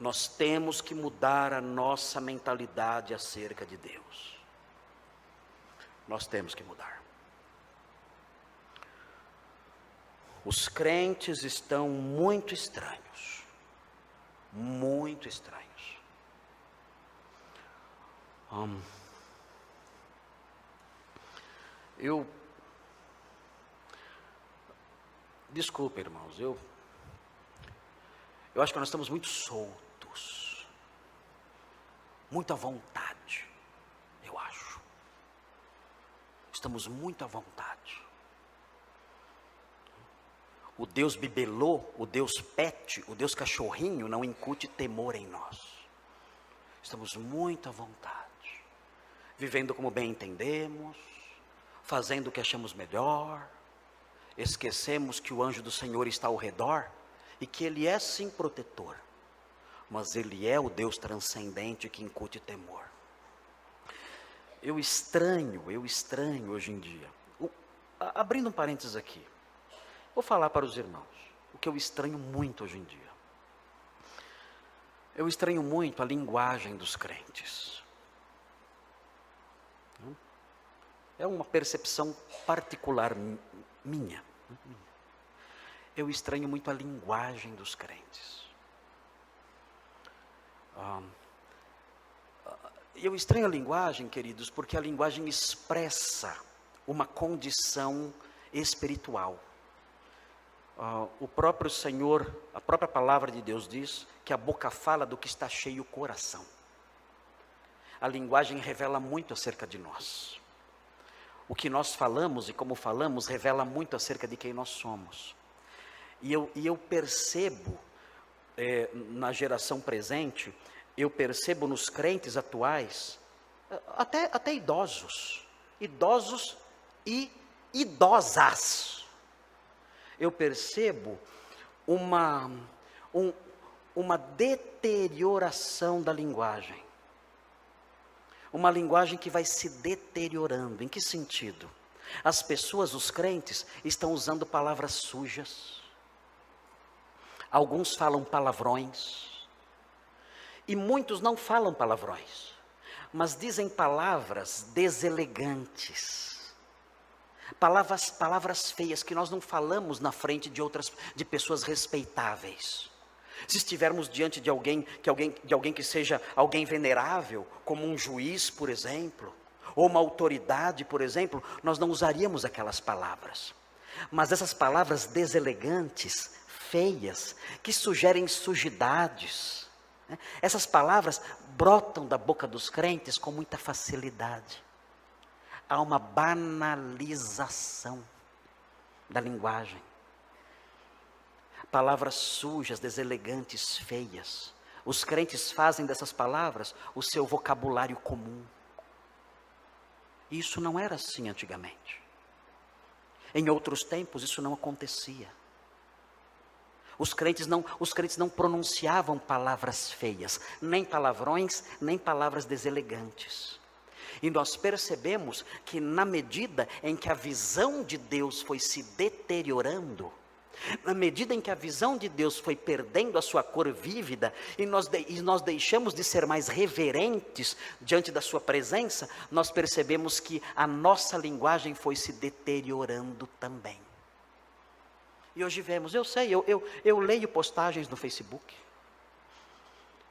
Nós temos que mudar a nossa mentalidade acerca de Deus. Nós temos que mudar. Os crentes estão muito estranhos. Muito estranhos. Desculpa, irmãos, eu acho que nós estamos muito soltos, muita vontade, eu acho. Estamos muito à vontade. O Deus bibelô, o Deus pet, o Deus cachorrinho não incute temor em nós. Estamos muito à vontade, vivendo como bem entendemos, fazendo o que achamos melhor. Esquecemos que o anjo do Senhor está ao redor e que Ele é sim protetor, mas Ele é o Deus transcendente que incute temor. Eu estranho hoje em dia. Abrindo um parênteses aqui, vou falar para os irmãos o que eu estranho muito hoje em dia. Eu estranho muito a linguagem dos crentes. É uma percepção particular minha. Eu estranho muito a linguagem dos crentes. Eu estranho a linguagem, queridos, porque a linguagem expressa uma condição espiritual. O próprio Senhor, a própria palavra de Deus diz que a boca fala do que está cheio o coração. A linguagem revela muito acerca de nós. O que nós falamos e como falamos revela muito acerca de quem nós somos. E eu percebo, na geração presente, eu percebo nos crentes atuais, até idosos e idosas. Eu percebo uma deterioração da linguagem. Uma linguagem que vai se deteriorando. Em que sentido? As pessoas, os crentes, estão usando palavras sujas. Alguns falam palavrões. E muitos não falam palavrões, mas dizem palavras deselegantes. Palavras feias que nós não falamos na frente de pessoas respeitáveis. Se estivermos diante de alguém que seja alguém venerável, como um juiz, por exemplo, ou uma autoridade, por exemplo, nós não usaríamos aquelas palavras. Mas essas palavras deselegantes, feias, que sugerem sujidades, essas palavras brotam da boca dos crentes com muita facilidade. Há uma banalização da linguagem. Palavras sujas, deselegantes, feias. Os crentes fazem dessas palavras o seu vocabulário comum. Isso não era assim antigamente. Em outros tempos isso não acontecia. Os crentes não pronunciavam palavras feias, nem palavrões, nem palavras deselegantes. E nós percebemos que na medida em que a visão de Deus foi se deteriorando, na medida em que a visão de Deus foi perdendo a sua cor vívida, e nós deixamos de ser mais reverentes diante da sua presença, nós percebemos que a nossa linguagem foi se deteriorando também. E hoje vemos, eu leio postagens no Facebook,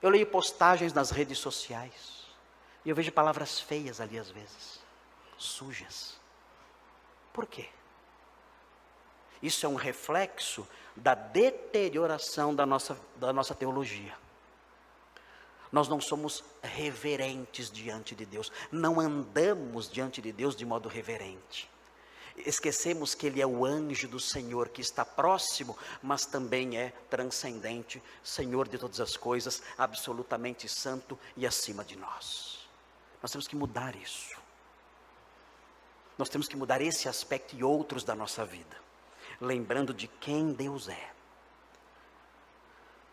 eu leio postagens nas redes sociais, e eu vejo palavras feias ali às vezes, sujas. Por quê? Isso é um reflexo da deterioração da nossa teologia. Nós não somos reverentes diante de Deus, não andamos diante de Deus de modo reverente. Esquecemos que Ele é o anjo do Senhor, que está próximo, mas também é transcendente, Senhor de todas as coisas, absolutamente santo e acima de nós. Nós temos que mudar isso. Nós temos que mudar esse aspecto e outros da nossa vida, lembrando de quem Deus é.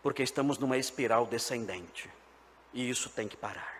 Porque estamos numa espiral descendente, e isso tem que parar.